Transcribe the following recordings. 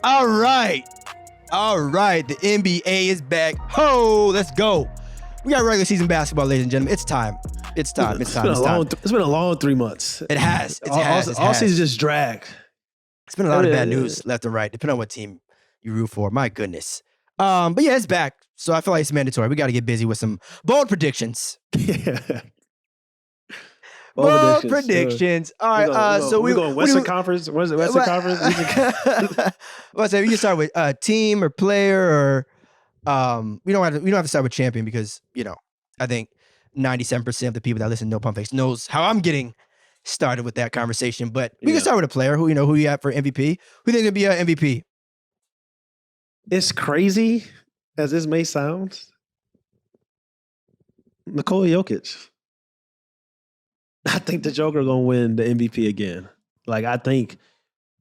All right. The NBA is back. Ho, let's go. We got regular season basketball, ladies and gentlemen. It's time. It's been a long 3 months. It has. All season just dragged. It's been a lot of bad news left and right, depending on what team you root for. My goodness. But yeah, it's back. So I feel like it's mandatory. We got to get busy with some bold predictions. Bold predictions. All right. So we're going Western Conference. What is it? Western Conference. Let's say we can start with team or player, or we don't have to start with champion because I think 97% of the people that listen to No Pump Fakes knows how I'm getting started with that conversation. But we can start with a player who you have for MVP. Who think could be an MVP? It's crazy as this may sound. Nikola Jokic. I think the Joker going to win the MVP again. Like, I think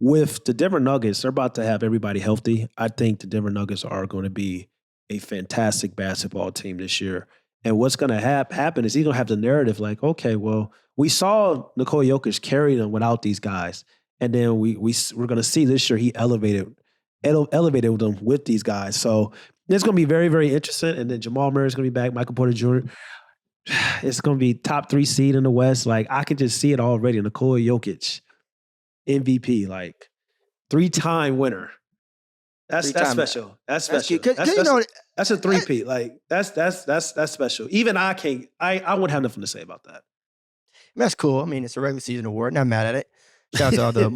with the Denver Nuggets, they're about to have everybody healthy. I think the Denver Nuggets are going to be a fantastic basketball team this year. And what's going to happen is he's going to have the narrative like, okay, well, we saw Nikola Jokic carry them without these guys. And then we're going to see this year he elevated them with these guys. So it's going to be very, very interesting. And then Jamal Murray is going to be back, Michael Porter Jr., it's going to be top 3 seed in the West. Like, I can just see it already. Nikola Jokic, MVP, like 3-time winner. That's special. That's special. That's a 3-peat. Like, that's special. Even I can't. I wouldn't have nothing to say about that. That's cool. I mean, it's a regular season award. Not mad at it. Shout out to all the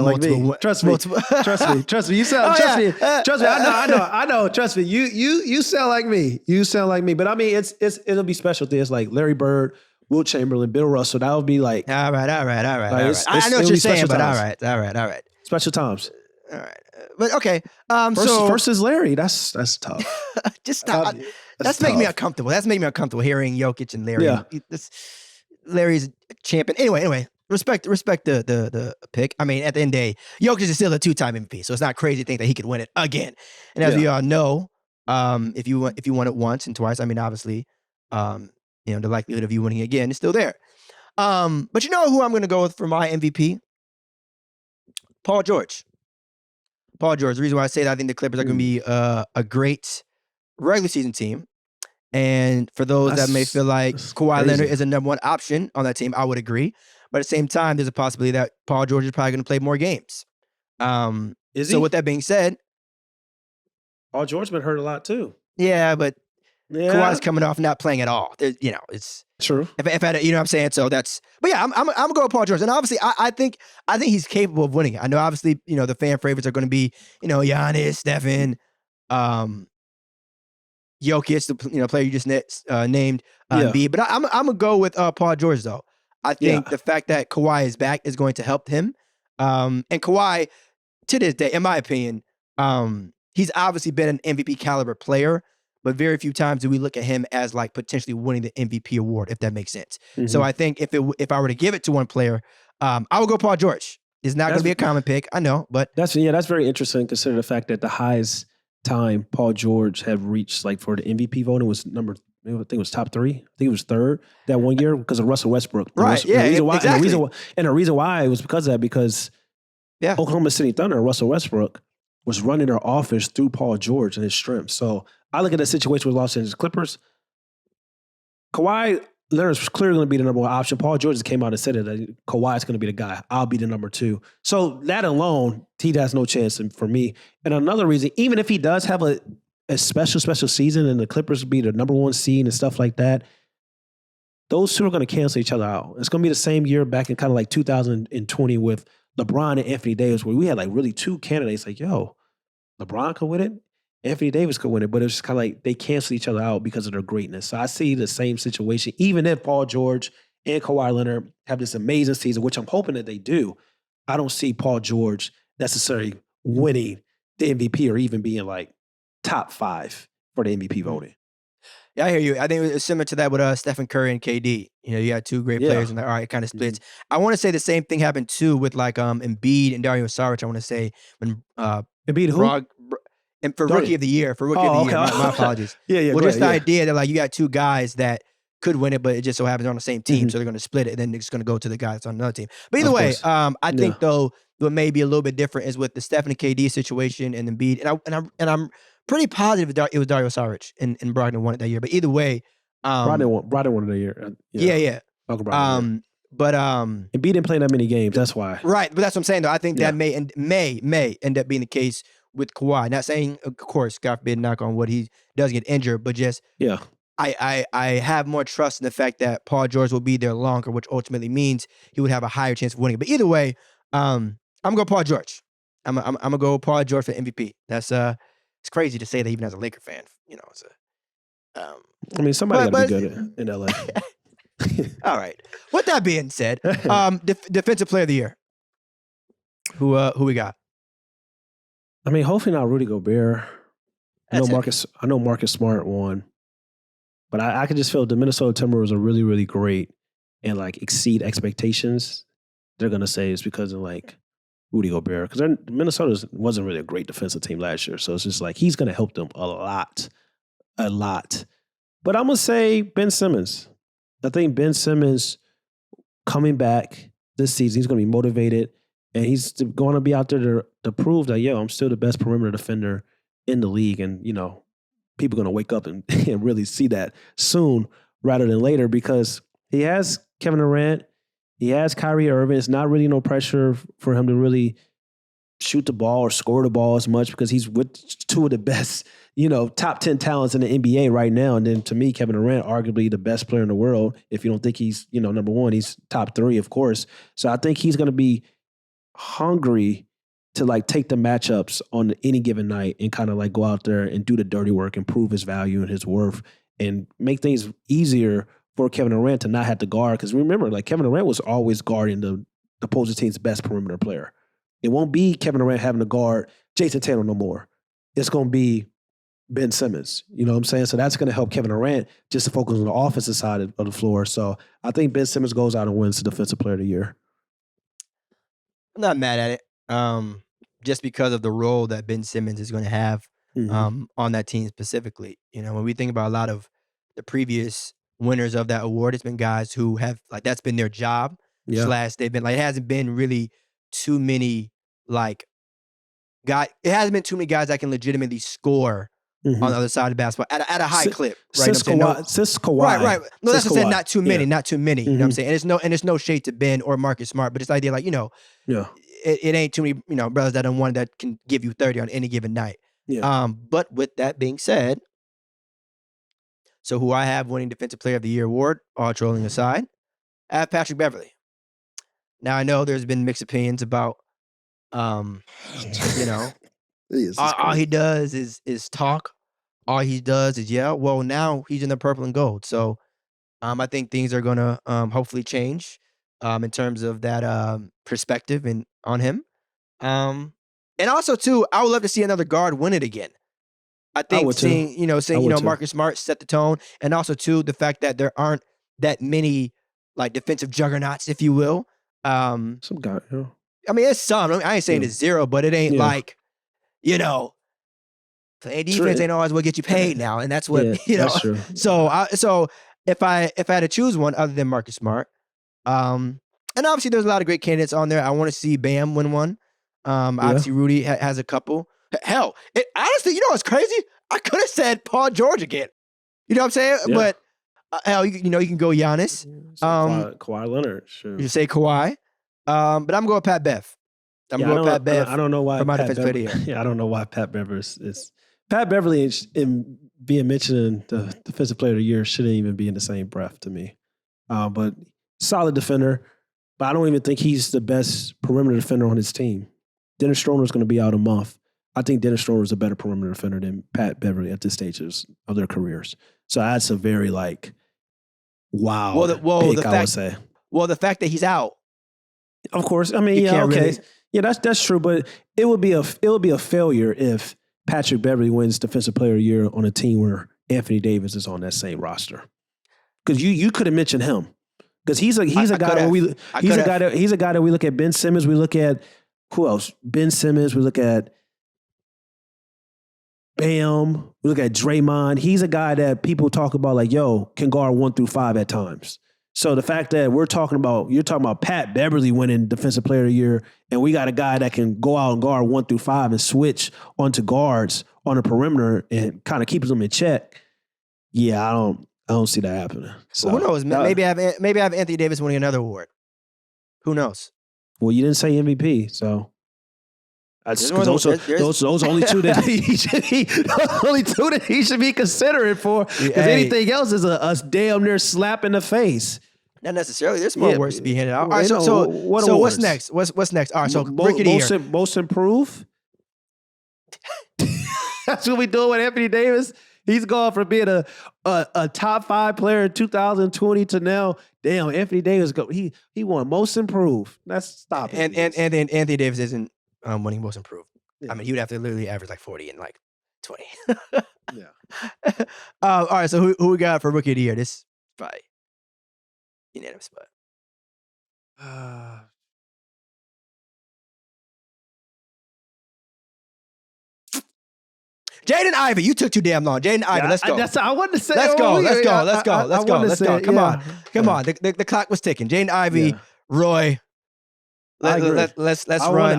multiple. Like trust me. You sound. Trust me. I know. Trust me. You sound like me. But I mean, it'll be special things like Larry Bird, Wilt Chamberlain, Bill Russell. That would be like. All right. I know what you're saying, but all right. Special times. All right. But okay. Versus Larry. That's tough. Just stop. That's making me uncomfortable. That's making me uncomfortable hearing Jokic and Larry. Yeah. Larry's a champion. Anyway. Respect the pick. I mean, at the end of the day, Jokic is still a 2-time MVP, so it's not crazy to think that he could win it again. And as we all know, if you won it once and twice, I mean, obviously, the likelihood of you winning again is still there. But you know who I'm going to go with for my MVP? Paul George. The reason why I say that, I think the Clippers are going to be a great regular season team. And for those that may feel like Kawhi Leonard is a number 1 option on that team, I would agree. But at the same time, there's a possibility that Paul George is probably going to play more games. Is he? So with that being said, Paul George's been hurt a lot too. Yeah, but Kawhi's coming off not playing at all. It's true. If I, you know what I'm saying. So that's. But yeah, I'm gonna go with Paul George, and obviously I think he's capable of winning it. I know obviously the fan favorites are going to be Giannis, Stephen, Jokic, the player you just named, Embiid. But I'm gonna go with Paul George though. I think the fact that Kawhi is back is going to help him. And Kawhi, to this day, in my opinion, he's obviously been an MVP caliber player, but very few times do we look at him as like potentially winning the MVP award, if that makes sense. Mm-hmm. So I think if I were to give it to one player, I would go Paul George. It's not going to be a common pick, I know, but that's very interesting. Consider the fact that the highest time Paul George had reached, like for the MVP voting, was I think it was top 3. I think it was 3rd that one year because of Russell Westbrook. Right, exactly. And the reason why it was because of that, because Oklahoma City Thunder, Russell Westbrook, was running their offense through Paul George and his strength. So I look at the situation with Los Angeles Clippers. Kawhi Leonard's clearly going to be the number 1 option. Paul George came out and said that Kawhi's going to be the guy. I'll be the number 2. So that alone, he has no chance for me. And another reason, even if he does have a special season and the Clippers be the number 1 seed and stuff like that, those two are going to cancel each other out. It's going to be the same year back in kind of like 2020 with LeBron and Anthony Davis, where we had like really 2 candidates like, LeBron could win it, Anthony Davis could win it, but it's just kind of like they cancel each other out because of their greatness. So I see the same situation, even if Paul George and Kawhi Leonard have this amazing season, which I'm hoping that they do. I don't see Paul George necessarily winning the MVP or even being like top 5 for the MVP voting. Yeah, I hear you. I think it's similar to that with Stephen Curry and KD. You had 2 great players, and all right, it kind of splits. Mm-hmm. I want to say the same thing happened too with like Embiid and Dario Saric. I want to say when Embiid who? And for Rookie of the Year, my apologies. Yeah. Well, just the idea that like you got 2 guys that could win it, but it just so happens on the same team, so they're going to split it, and then it's going to go to the guys on another team. But either way, I think though what may be a little bit different is with the Steph and KD situation and Embiid. And I'm pretty positive it was Dario Saric and Brogdon won it that year. But either way, Brogdon won it that year. Yeah. Uncle Brogdon. But Embiid didn't play that many games. That's why. Right, but that's what I'm saying though. I think that may end up being the case with Kawhi. Not saying, of course, God forbid, knock on wood, he does get injured, but just I have more trust in the fact that Paul George will be there longer, which ultimately means he would have a higher chance of winning. But either way, I'm gonna go Paul George. I'm gonna go Paul George for MVP. That's it's crazy to say that even as a Laker fan, it's I mean, somebody gotta be good in LA. All right. With that being said, defensive player of the year. Who we got? I mean, hopefully not Rudy Gobert. I know Marcus Smart won. But I could just feel the Minnesota Timberwolves are really, really great and like exceed expectations. They're gonna say it's because of like Rudy Gobert. Because Minnesota wasn't really a great defensive team last year. So it's just like he's gonna help them a lot. But I'm gonna say Ben Simmons. I think Ben Simmons coming back this season, he's gonna be motivated and he's gonna be out there to prove that, I'm still the best perimeter defender in the league. And, people are going to wake up and really see that soon rather than later because he has Kevin Durant, he has Kyrie Irving. It's not really no pressure for him to really shoot the ball or score the ball as much because he's with two of the best, top 10 talents in the NBA right now. And then to me, Kevin Durant, arguably the best player in the world. If you don't think he's, number one, he's top 3, of course. So I think he's going to be hungry to like take the matchups on any given night and kind of like go out there and do the dirty work and prove his value and his worth and make things easier for Kevin Durant to not have to guard. Because remember, like Kevin Durant was always guarding the opposing team's best perimeter player. It won't be Kevin Durant having to guard Jason Tatum no more. It's going to be Ben Simmons. You know what I'm saying? So that's going to help Kevin Durant just to focus on the offensive side of the floor. So I think Ben Simmons goes out and wins the Defensive Player of the Year. I'm not mad at it. Just because of the role that Ben Simmons is going to have on that team specifically. When we think about a lot of the previous winners of that award, it's been guys who have like that's been their job. / they've been like it hasn't been really too many like guys. It hasn't been too many guys that can legitimately score on the other side of basketball at a high clip. Right? Since Kawhi. Right. No, that's what I said. Not too many. Not too many. You know what I'm saying? And it's no shade to Ben or Marcus Smart, but it's the idea like It ain't too many, brothers that can give you 30 on any given night. Yeah. But with that being said, so who I have winning Defensive Player of the Year award, all trolling aside, I have Patrick Beverley. Now I know there's been mixed opinions about, all he does is talk. All he does is yell. Well, now he's in the purple and gold. So, I think things are gonna hopefully change. In terms of that perspective and on him. And also, too, I would love to see another guard win it again. I think seeing Marcus Smart set the tone. And also, too, the fact that there aren't that many like defensive juggernauts, if you will. Some guy, I mean, it's some. I ain't saying it's zero, but it ain't like, playing defense ain't always what gets you paid now. And that's what, That's true. So if I had to choose one other than Marcus Smart, and obviously there's a lot of great candidates on there. I want to see Bam win one. Obviously Rudy has a couple. Hell, honestly, what's crazy? I could have said Paul George again. You know what I'm saying? Yeah. But hell, you can go Giannis. Kawhi Leonard. Sure. You say Kawhi. But I'm going Pat Bev. I'm going Pat Bev. I don't know why. For my defense video. Yeah, I don't know why Pat Bev is Pat Beverley in being mentioned in the Defensive Player of the Year shouldn't even be in the same breath to me. But solid defender. But I don't even think he's the best perimeter defender on his team. Dennis Schroeder is going to be out a month. I think Dennis Schroeder is a better perimeter defender than Pat Beverley at this stage of their careers. So that's a very pick, I would say. Well, the fact that he's out. Of course. I mean, okay. Really... Yeah, that's true. But it would be a failure if Patrick Beverley wins Defensive Player of the Year on a team where Anthony Davis is on that same roster. Because you could have mentioned him. Because he's a guy that we look at. Ben Simmons, we look at who else? Ben Simmons, we look at Bam, we look at Draymond. He's a guy that people talk about like, can guard 1 through 5 at times. So the fact that you're talking about Pat Beverly winning Defensive Player of the Year, and we got a guy that can go out and guard 1 through 5 and switch onto guards on the perimeter and kind of keeps them in check. Yeah, I don't see that happening. So who knows? Maybe I have Anthony Davis winning another award. Who knows? Well, you didn't say MVP, so those are only two that he should be considering for. Because anything else is a damn near slap in the face. Not necessarily. There's more awards to be handed out. All right, so what's next? What's next? All right, so Rookie of the Year. Most improved. That's what we doing with Anthony Davis. He's gone from being a top 5 player in 2020 to now. Damn, Anthony Davis he won most improved. Let's stop it. And Anthony Davis isn't winning most improved. Yeah. I mean, he would have to literally average like 40 and like 20. Yeah. All right, so who we got for Rookie of the Year? This is probably unanimous, but Jaden Ivey, you took too damn long. Jaden Ivey, let's go. I wanted to say. Let's go. Come on. The clock was ticking. Jaden Ivey, Roy. Let's run.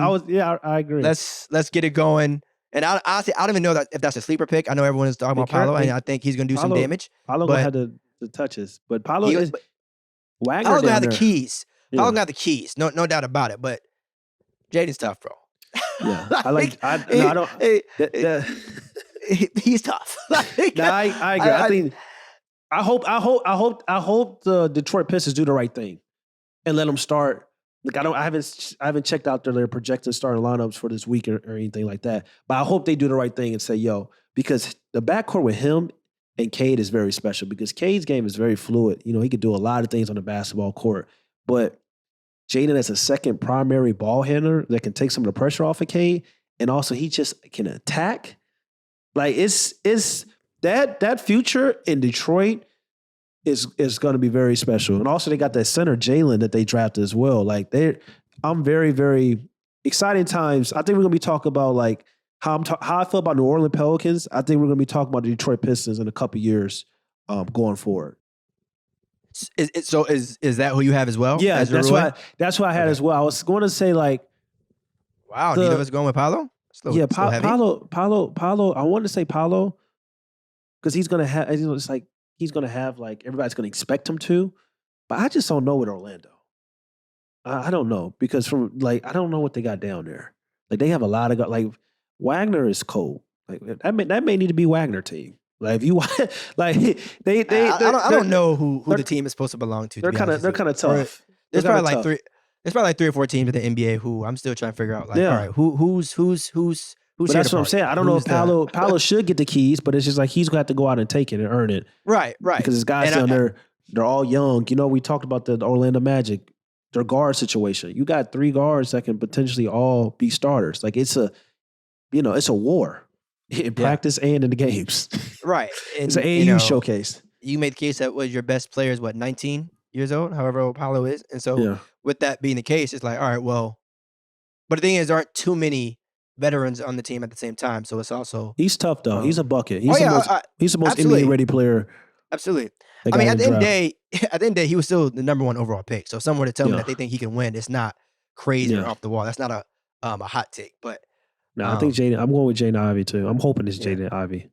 I agree. Let's get it going. And honestly, I don't even know if that's a sleeper pick. I know everyone is talking about Paolo, and I think he's going to do some damage. Paolo gonna have the touches, but Paolo is Wagner. Paolo gonna have the keys. Paolo gonna have the keys. No doubt about it. But Jaden's tough, bro. Yeah, he's tough. I agree. I hope the Detroit Pistons do the right thing and let them start. Like I haven't checked out their projected starting lineups for this week or anything like that. But I hope they do the right thing and say, because the backcourt with him and Cade is very special because Cade's game is very fluid. He could do a lot of things on the basketball court. But Jaden as a second primary ball handler that can take some of the pressure off of Cade, and also he just can attack. Like it's that future in Detroit is going to be very special. And also they got that center Jalen that they drafted as well. Like I'm very, very exciting times. I think we're going to be talking about like how I feel about New Orleans Pelicans. I think we're going to be talking about the Detroit Pistons in a couple years going forward. So is that who you have as well? Yeah, that's what I had as well. I was going to say like, wow, neither of us going with Paolo? Paolo. I wanted to say Paolo because he's going to have. It's like he's going to have like everybody's going to expect him to, but I just don't know with Orlando. I don't know because I don't know what they got down there. Like they have a lot of like Wagner is cold. Like that may need to be Wagner team. Like if you like I don't know who the team is supposed to belong to. They're kind of tough. There's probably like three. There's probably like 3 or 4 teams in the NBA who I'm still trying to figure out. Like, all right, who's but that's what I'm saying. I don't know if Paolo should get the keys, but it's just like he's gonna have to go out and take it and earn it. Right. Because his guys down there, they're all young. We talked about the Orlando Magic, their guard situation. You got 3 guards that can potentially all be starters. Like it's a war. In practice and in the games. Right. And, it's an AAU showcase. You made the case that was your best player is 19 years old, however old Paolo is. And so with that being the case, it's like, all right, well, but the thing is, there aren't too many veterans on the team at the same time. So it's also. He's tough, though. He's a bucket. He's the most NBA-ready player. Absolutely. I mean, at the end of the day, he was still the #1 overall pick. So if someone were to tell me that they think he can win, it's not crazy or off the wall. That's not a hot take, but. No, I think Jaden. I'm going with Jaden Ivey too. I'm hoping it's Jaden Ivey.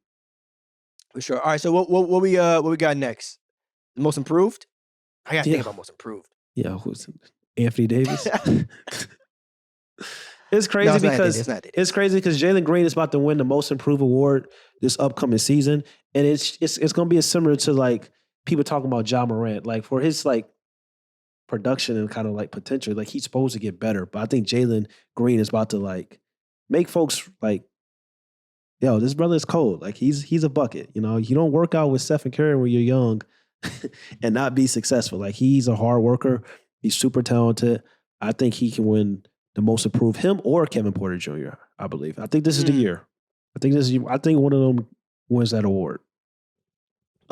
For sure. All right. So what we got next? The most improved? I got to think about most improved. Yeah, who's Anthony Davis? It's crazy because Jalen Green is about to win the most improved award this upcoming season, and it's going to be similar to like people talking about Jamal Murray, like for his like production and kind of like potential, like he's supposed to get better. But I think Jalen Green is about to like. Make folks like, this brother is cold. Like he's a bucket. You don't work out with Stephen Curry when you're young and not be successful. Like he's a hard worker. He's super talented. I think he can win the most improved, him or Kevin Porter Jr. I believe. I think this is the year. I think one of them wins that award.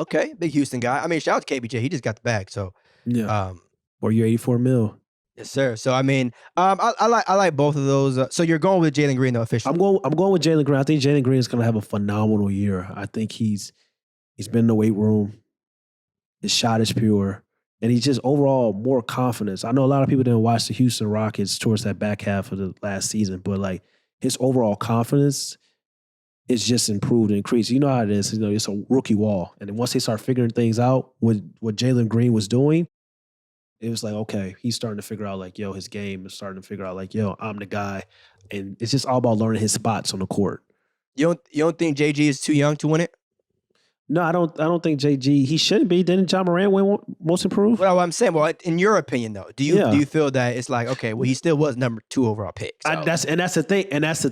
Okay, big Houston guy. I mean, shout out to KBJ. He just got the bag. So or your $84 million. Yes, sir. So I mean, I like both of those. So you're going with Jalen Green though, officially? I'm going with Jalen Green. I think Jalen Green is going to have a phenomenal year. I think he's been in the weight room. His shot is pure. And he's just overall more confidence. I know a lot of people didn't watch the Houston Rockets towards that back half of the last season, but like his overall confidence is just improved and increased. You know how it is. You know, it's a rookie wall. And then once they start figuring things out, what Jalen Green was doing, it was like, okay, he's starting to figure out like, yo, his game is starting to figure out like, yo, I'm the guy. And it's just all about learning his spots on the court. You don't think JG is too young to win it? No, I don't think JG, he shouldn't be. Didn't John Morant win most improved? Well, I'm saying, in your opinion though, do you feel that it's like, okay, well, he still was number 2 overall pick. So. That's the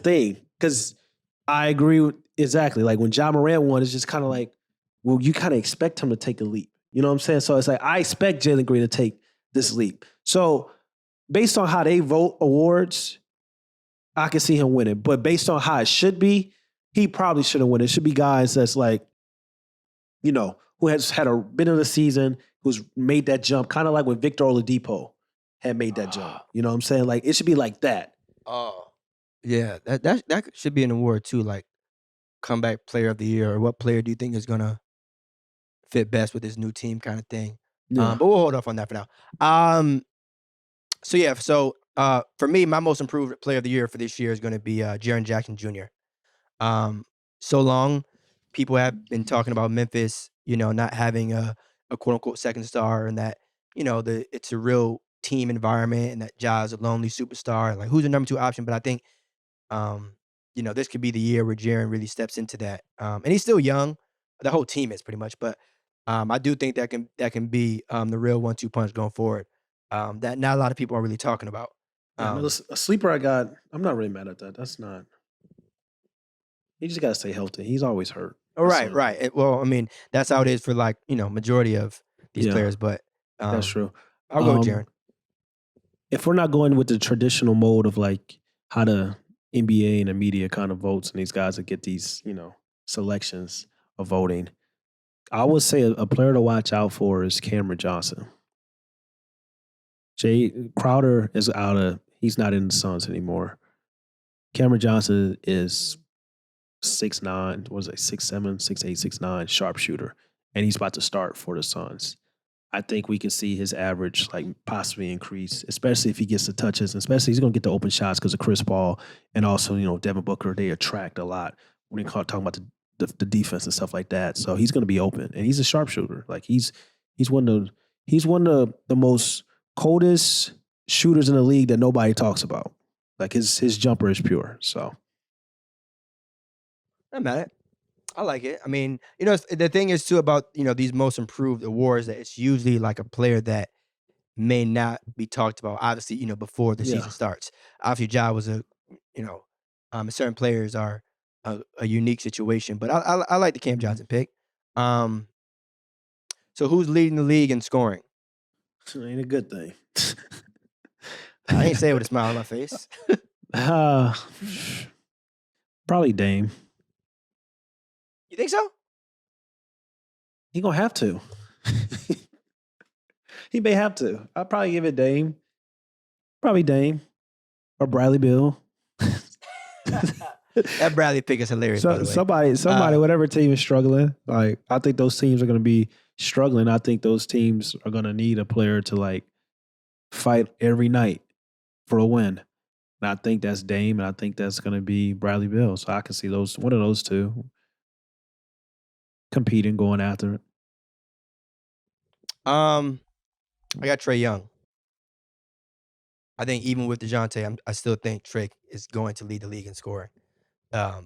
thing. Because I agree with exactly. Like when John Morant won, it's just kind of like, well, you kind of expect him to take a leap. You know what I'm saying? So it's like, I expect Jalen Green to take this leap. So based on how they vote awards, I can see him winning. But based on how it should be, he probably shouldn't win. It should be guys that's like, you know, who has had a bit of the season, who's made that jump, kind of like when Victor Oladipo had made that jump. You know what I'm saying? Like, it should be like that. Oh, yeah. That should be an award too, like comeback player of the year, or what player do you think is going to fit best with his new team kind of thing. Yeah. But we'll hold off on that for now. So for me, my most improved player of the year for this year is going to be Jaren Jackson Jr. So long, people have been talking about Memphis, you know, not having a quote unquote second star, and that, you know, it's a real team environment, and that Ja is a lonely superstar, and like who's the number 2 option. But I think, you know, this could be the year where Jaren really steps into that. And he's still young. The whole team is pretty much, but I do think that can be the real 1-2 punch going forward. That not a lot of people are really talking about. A sleeper I got, I'm not really mad at that. That's not. He just got to stay healthy. He's always hurt. Oh, right. Well, I mean, that's how it is for like, you know, majority of these players. But that's true. I'll go with Jaren. If we're not going with the traditional mode of like how the NBA and the media kind of votes and these guys that get these, you know, selections of voting, I would say a player to watch out for is Cameron Johnson. Jay Crowder is he's not in the Suns anymore. Cameron Johnson is 6'9", what is it, 6'7", 6'8", 6'9", sharpshooter, and he's about to start for the Suns. I think we can see his average like possibly increase, especially if he gets the touches, and especially he's going to get the open shots because of Chris Paul and also, you know, Devin Booker. They attract a lot when you talking about the defense and stuff like that. So he's going to be open, and he's a sharpshooter. Like he's one of the most coldest shooters in the league that nobody talks about. Like his jumper is pure. So I'm mad at it. I like it. I mean, you know, the thing is too about, you know, these most improved awards, that it's usually like a player that may not be talked about, obviously, you know, before the season starts. Obviously, Ja was certain players are a unique situation, but I like the Cam Johnson pick. So who's leading the league in scoring? It ain't a good thing. I ain't say it with a smile on my face. Probably Dame. You think so? He gonna have to. He may have to. I'll probably give it Dame. Probably Dame. Or Bradley Beal. That Bradley pick is hilarious, by the way. Somebody, whatever team is struggling, like I think those teams are gonna be struggling. I think those teams are gonna need a player to like fight every night for a win. And I think that's Dame, and I think that's gonna be Bradley Beal. So I can see one of those two competing, going after it. I got Trae Young. I think even with DeJounte, I still think Trae is going to lead the league in scoring. I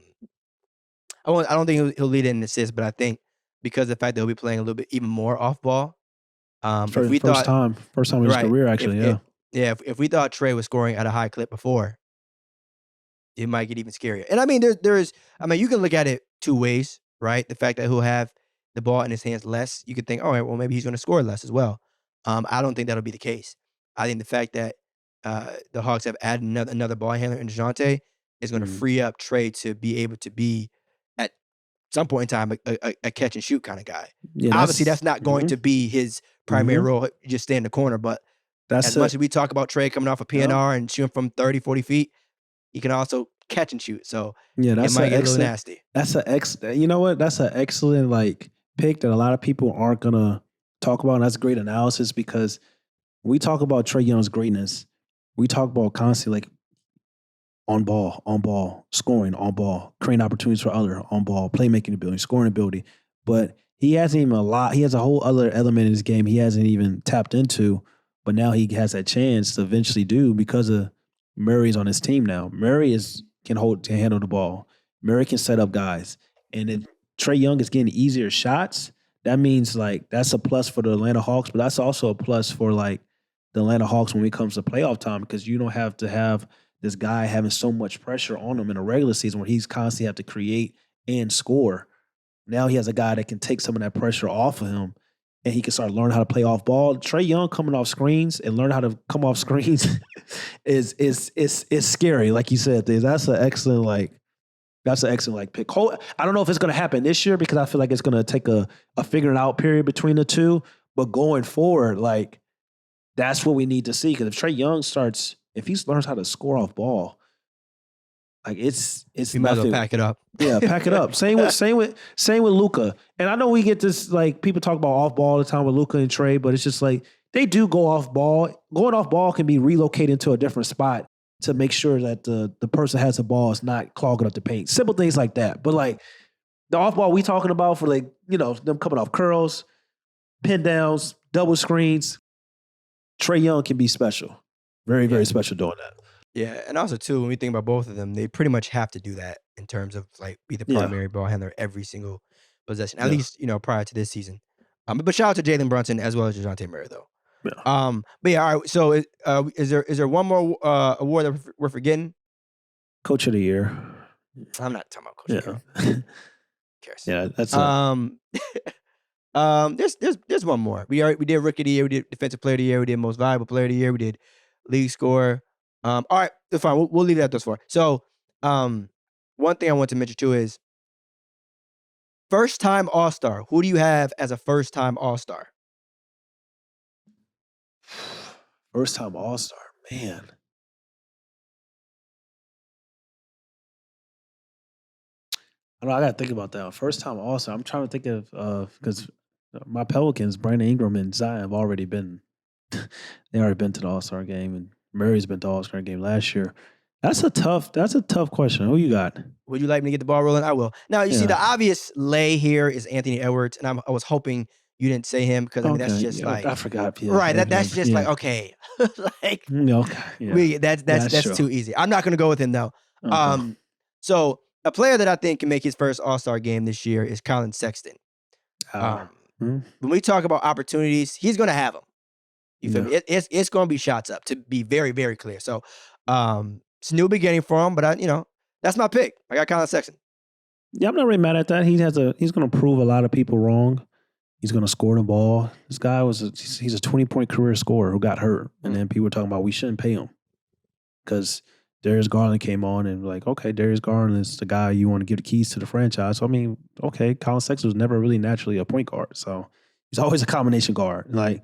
don't think he'll lead in assists, but I think because of the fact that he'll be playing a little bit even more off ball. First time in his career, actually. If we thought Trae was scoring at a high clip before, it might get even scarier. And I mean, you can look at it 2 ways, right? The fact that he'll have the ball in his hands less, you could think, all right, well, maybe he's going to score less as well. I don't think that'll be the case. I think the fact that the Hawks have added another ball handler in DeJounte is going to free up Trae to be able to be, at some point in time, a catch and shoot kind of guy. Yeah, obviously, that's not going to be his primary role, just stay in the corner. But as much as we talk about Trae coming off a PNR and shooting from 30, 40 feet, he can also catch and shoot. So it might get a little nasty. You know what? That's an excellent like pick that a lot of people aren't gonna talk about, and that's great analysis because we talk about Trae Young's greatness. We talk about constantly like on ball, scoring, on ball, creating opportunities for other, on ball, playmaking ability, scoring ability. But he hasn't even he has a whole other element in his game he hasn't even tapped into, but now he has that chance to eventually do because of Murray's on his team now. Murray can handle the ball. Murray can set up guys. And if Trae Young is getting easier shots, that means like that's a plus for the Atlanta Hawks, but that's also a plus for like the Atlanta Hawks when it comes to playoff time because you don't have to have this guy having so much pressure on him in a regular season where he's constantly have to create and score. Now he has a guy that can take some of that pressure off of him and he can start learning how to play off ball. Trae Young coming off screens and learn how to come off screens is scary. Like you said, that's an excellent pick. I don't know if it's going to happen this year because I feel like it's going to take a figuring out period between the two. But going forward, like that's what we need to see because if Trae Young if he learns how to score off ball, like it's you might as well pack it up. Yeah, pack it up. Same with Luka. And I know we get this like people talk about off ball all the time with Luka and Trae, but it's just like they do go off ball. Going off ball can be relocated to a different spot to make sure that the person has the ball is not clogging up the paint. Simple things like that. But like the off ball we talking about for like, them coming off curls, pin downs, double screens, Trae Young can be special. Very, very special doing that. Yeah, and also too, when we think about both of them, they pretty much have to do that in terms of like be the primary ball handler every single possession, at least prior to this season. But shout out to Jalen Brunson as well as DeJounte Murray though. Yeah. But yeah, all right. So is there one more award that we're forgetting? Coach of the Year. I'm not talking about Coach of the Year. Who cares? Yeah, that's there's one more. We did Rookie of the Year, we did Defensive Player of the Year, we did Most Valuable Player of the Year, we did League Scorer. All right, that's fine. We'll leave that thus far. So, one thing I want to mention too is first time All-Star. Who do you have as a first time All-Star? First time All-Star, man. I know I gotta think about that. First time All-Star. I'm trying to think of because my Pelicans, Brandon Ingram and Zion have already been to the All-Star game, and Murray's been to the All-Star game last year. That's a tough question. Who you got? Would you like me to get the ball rolling? I will. Now you see the obvious lay here is Anthony Edwards, and I was hoping you didn't say him because that's just like I forgot. Yeah, right. That's just like okay, like that's too easy. I'm not gonna go with him though. Okay. So a player that I think can make his first All-Star game this year is Colin Sexton. When we talk about opportunities, he's gonna have them. You feel me? It's gonna be shots up to be very, very clear. So it's a new beginning for him, but that's my pick. I got Colin Sexton. Yeah, I'm not really mad at that. He's gonna prove a lot of people wrong. He's gonna score the ball. This guy he's a 20-point career scorer who got hurt, and then people were talking about we shouldn't pay him because Darius Garland came on and like, okay, Darius Garland is the guy you want to give the keys to the franchise. So I mean, okay, Colin Sexton was never really naturally a point guard, so he's always a combination guard, like.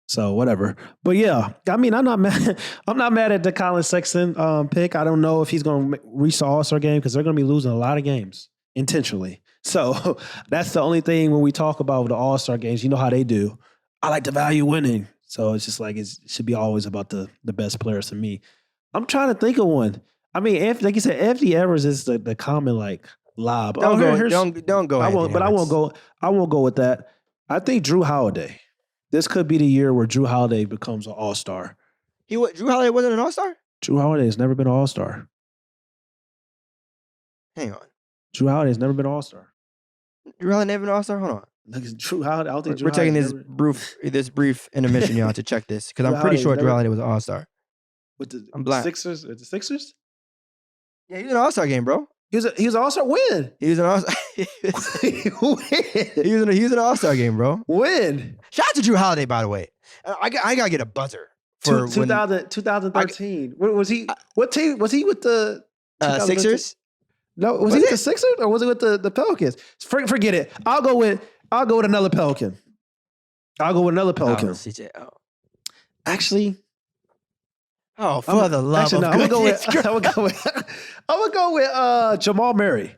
So whatever, but yeah, I mean, I'm not mad. I'm not mad at the Colin Sexton pick. I don't know if he's going to reach the All-Star game because they're going to be losing a lot of games intentionally. So that's the only thing when we talk about the All-Star games. You know how they do. I like to value winning, so it's just like it should be always about the best players to me. I'm trying to think of one. I mean, like you said, Anthony Edwards is the common like lob. Don't go. I won't. But I won't go. I won't go with that. I think Drew Holiday. This could be the year where Drew Holiday becomes an All-Star. Drew Holiday wasn't an All-Star? Drew Holiday has never been an All-Star. Hang on. Drew Holiday has never been an All-Star. Drew Holiday never been an All-Star? Hold on. Drew Holiday. I don't think we're taking this brief intermission, y'all, to check this because I'm pretty sure Drew Holiday was an All-Star. I'm blind. Sixers? The Sixers? Yeah, he was an All-Star game, bro. He was an All-Star when? He was an All-Star. He was an All-Star game, bro. When? Shout out to Drew Holiday, by the way. I gotta get a buzzer for 2013. Was he? What team was he with? The Sixers? No, was he with the Sixers or was he with the Pelicans? Forget it. I'll go with another Pelican. CJ. Actually. Oh, for the love of goodness. I'm gonna go with Jamal Murray.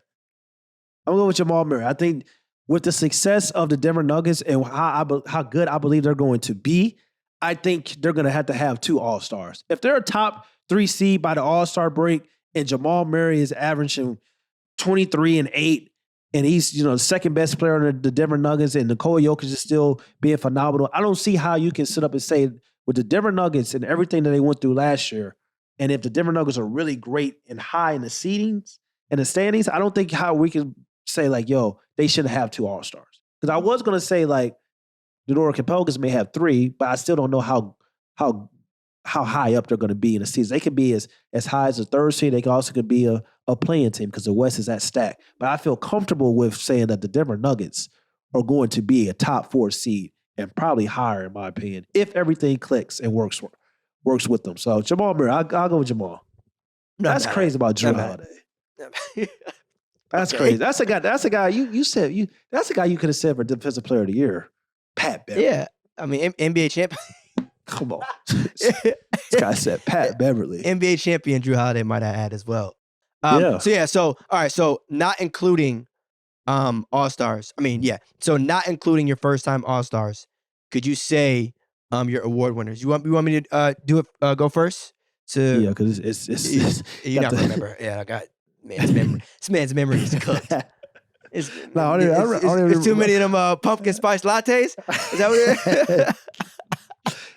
I think with the success of the Denver Nuggets and how good I believe they're going to be, I think they're going to have 2 All-Stars. If they're a top 3 seed by the All-Star break and Jamal Murray is averaging 23 and 8, and he's the second best player on the Denver Nuggets, and Nikola Jokic is still being phenomenal, I don't see how you can sit up and say with the Denver Nuggets and everything that they went through last year, and if the Denver Nuggets are really great and high in the seedings and the standings, I don't think how we can say like, yo, they shouldn't have 2 All-Stars. Because I was going to say like the New York Pelicans may have 3, but I still don't know how high up they're going to be in the season. They could be as high as the 3rd seed. They could be a playing team because the West is that stacked. But I feel comfortable with saying that the Denver Nuggets are going to be a top 4 seed and probably higher, in my opinion, if everything clicks and works with them. So Jamal Murray, I'll go with Jamal. That's crazy about Drew Holiday. That's crazy. That's a guy. You said that's a guy you could have said for Defensive Player of the Year. Pat Bev. Yeah, I mean NBA champion. Come on, this guy said Pat Beverly. NBA champion Drew Holiday might I add as well. So all right. So not including All-Stars. I mean, yeah. So not including your first time All-Stars. Could you say your award winners? You want me to do it? Go first. Yeah, because it's you not remember. Yeah, I got man's memory. This man's memory is cooked. It's too many of them pumpkin spice lattes. Is that what it is?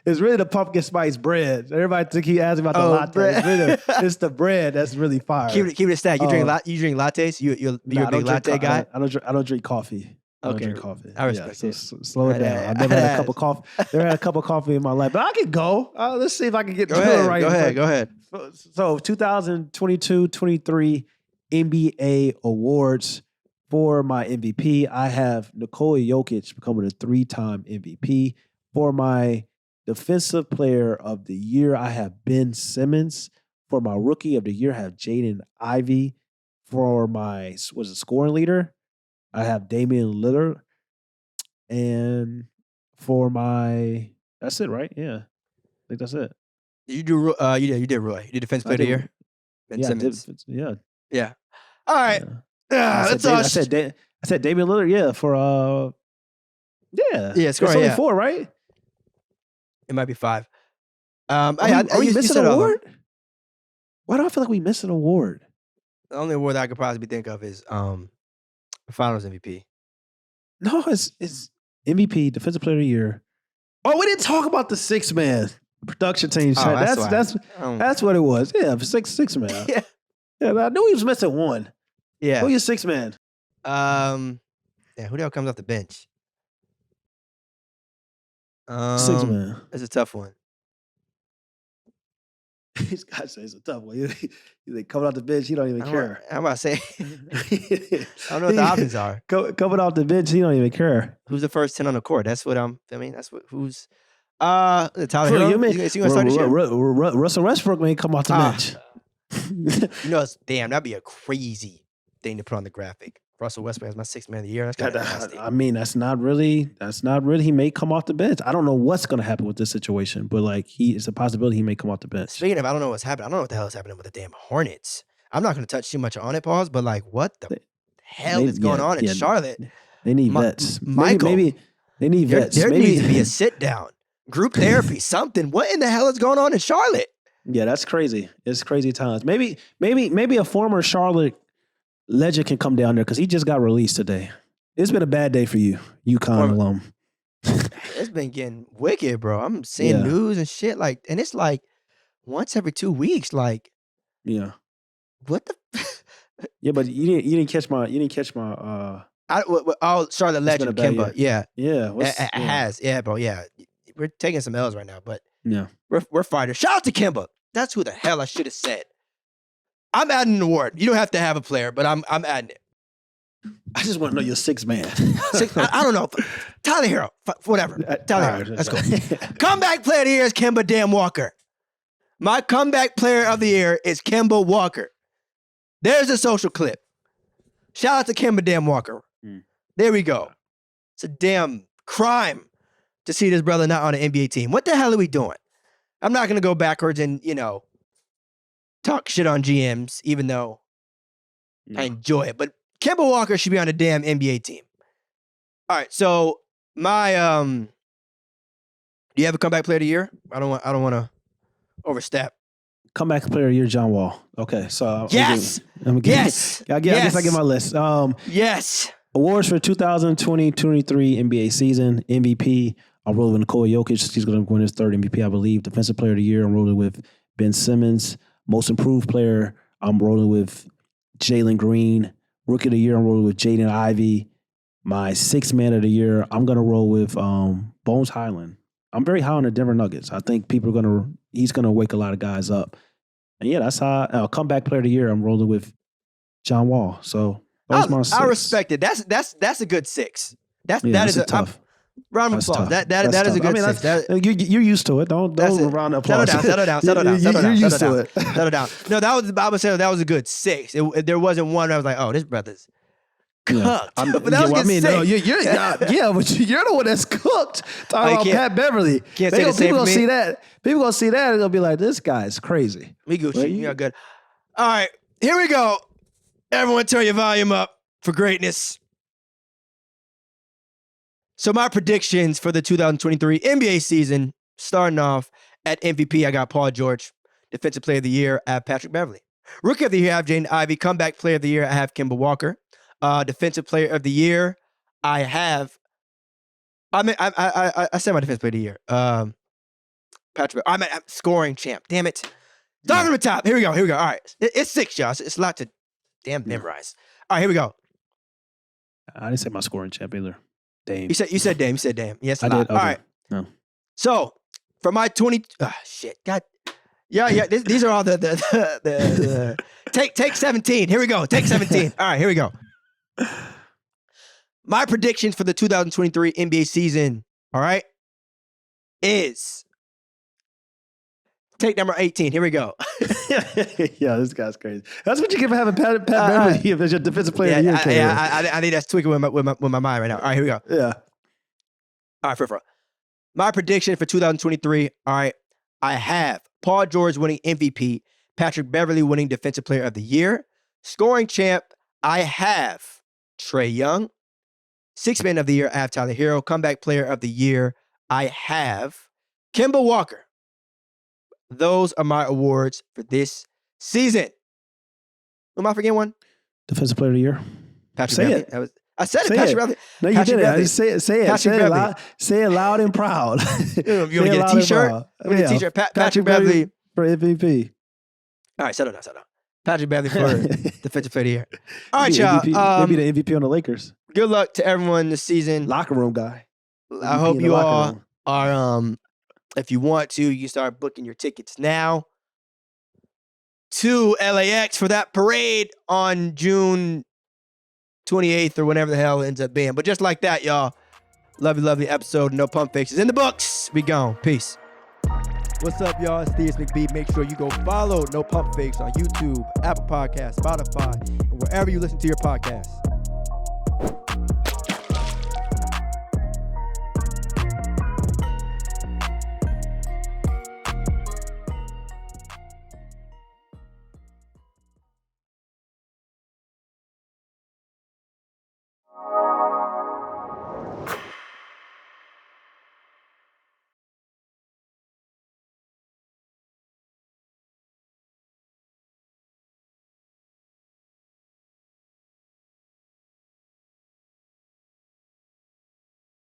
It's really the pumpkin spice bread. Everybody think he asks about the latte. It's the bread that's really fire. Keep it a stack. You drink lattes. You're a big latte guy. I don't drink coffee. I don't drink coffee. I respect it. So slow it down. I've never had a cup of coffee. Never had a cup of coffee in my life, but I can go. Let's see if I can get through it right. Go ahead. So 2022-23 NBA awards for my MVP. I have Nikola Jokic becoming a 3-time MVP. For my Defensive Player of the Year, I have Ben Simmons. For my Rookie of the Year, I have Jaden Ivey. For my scoring leader, I have Damian Lillard. And for my, that's it, right? Yeah, I think that's it. You did Roy. You did Defensive Player of the Year. Ben Simmons. Yeah. All right. That's I said Damian Lillard. Yeah, for scoring. It's only 4, right? It might be 5. Are we missing an award? Why do I feel like we missed an award? The only award that I could possibly think of is Finals MVP. No, it's MVP, Defensive Player of the Year. Oh, we didn't talk about the 6-man production team. That's what it was. Yeah, 6-man. Yeah, I knew he was missing 1. Yeah. Who's your 6-man? Who the hell comes off the bench? 6-man. That's a tough one. These guys say it's a tough one. He's coming off the bench, he don't even care. I'm about to say, I don't know what the options are. Coming off the bench, he don't even care. Who's the first 10 on the court? That's what who's Tyler Hero? You gonna start this year? Russell Westbrook may come off the bench. That'd be a crazy thing to put on the graphic. Russell Westbrook as my 6th man of the year. That's kind of nasty. I mean, that's not really. He may come off the bench. I don't know what's going to happen with this situation, but it's a possibility he may come off the bench. Speaking of, I don't know what's happening. I don't know what the hell is happening with the damn Hornets. I'm not going to touch too much on it, pause. But what the hell is going on in Charlotte? They need vets. Michael, maybe they need vets. There needs to be a sit down, group therapy, something. What in the hell is going on in Charlotte? Yeah, that's crazy. It's crazy times. Maybe a former Charlotte legend can come down there because he just got released today. It's been a bad day for you, UConn alum. It's been getting wicked, bro. I'm seeing news and shit and it's once every 2 weeks. Yeah. What the? Yeah, but you didn't catch my. Charlotte legend Kemba. Yeah. It has. Yeah, bro. Yeah, we're taking some L's right now, but yeah, we're fighters. Shout out to Kemba. That's who the hell I should have said. I'm adding an award. You don't have to have a player, but I'm adding it. I just want to know your 6-man. I don't know. Tyler Hero. Whatever. Tyler Hero. Let's go. Comeback player of the year is Kemba damn Walker. My comeback player of the year is Kemba Walker. There's a social clip. Shout out to Kemba damn Walker. There we go. It's a damn crime to see this brother not on an NBA team. What the hell are we doing? I'm not going to go backwards and, talk shit on GMs, even though I enjoy it. But Kemba Walker should be on a damn NBA team. All right. So my do you have a comeback player of the year? I don't want to overstep. Comeback player of the year, John Wall. Okay, so Yes. Yes. I guess I get my list. Yes. Awards for 2020-23 NBA season. MVP, I'm rolling with Nikola Jokic. He's going to win his third MVP, I believe. Defensive player of the year, I'm rolling with Ben Simmons. Most improved player, I'm rolling with Jalen Green. Rookie of the year, I'm rolling with Jaden Ivey. My sixth man of the year, I'm going to roll with Bones Highland. I'm very high on the Denver Nuggets. I think he's going to wake a lot of guys up. And yeah, that's how comeback player of the year, I'm rolling with John Wall. So I respect it. That's a good six. That is tough. Round of applause. That is a good six. You're used to it. Don't round of applause. Settle down. You're used to it. Settle down. No, I would say that was a good six. There wasn't one where I was like, oh, this brother's cooked. Yeah. But that was a good six. No, but you're the one that's cooked. Talking about Pat Beverly. Can't say the same people for me. See that. People gonna see that and they'll be like, this guy's crazy. We Gucci. You got good. All right, here we go. Everyone turn your volume up for greatness. So my predictions for the 2023 NBA season, starting off at MVP, I got Paul George. Defensive Player of the Year, I have Patrick Beverly. Rookie of the Year, I have Jaden Ivey. Comeback Player of the Year, I have Kemba Walker. Defensive Player of the Year, I have. I said my Defensive Player of the Year. Patrick. I'm scoring champ. Damn it. Start from the top. Here we go. All right. It's six, y'all. It's a lot to memorize. All right, here we go. I didn't say my scoring champ either. Dame. You said Dame. Yes, I did. All right. No. So for my 20. Shit. God. Yeah. These are all the take 17. Here we go. Take 17. All right. Here we go. My predictions for the 2023 NBA season. All right. Is. Take number 18. Here we go. Yeah, this guy's crazy. That's what you get for having Pat Beverly as your defensive player of the year. I think that's tweaking with my mind right now. All right, here we go. Yeah. All right, for my prediction for 2023. All right, I have Paul George winning MVP, Patrick Beverly winning Defensive Player of the Year, scoring champ. I have Trae Young, Sixth Man of the Year. I have Tyler Hero, comeback Player of the Year. I have Kemba Walker. Those are my awards for this season. Am I forgetting one? Defensive Player of the Year. Patrick Say Beverly. it. I said it. Patrick Beverly. No, you didn't. I just say it. Say it loud and proud. You want to get a t-shirt? Get a t-shirt. Patrick Beverly for MVP. All right, settle down. Patrick Beverly for Defensive Player of the Year. All right, y'all. Maybe the MVP on the Lakers. Good luck to everyone this season. Locker room guy. I hope you all are. If you want to, you can start booking your tickets now to LAX for that parade on June 28th or whenever the hell it ends up being. But just like that, y'all, lovely episode. No Pump Fakes is in the books. We gone. Peace. What's up, y'all? It's Theus McBee. Make sure you go follow No Pump Fakes on YouTube, Apple Podcasts, Spotify, and wherever you listen to your podcasts.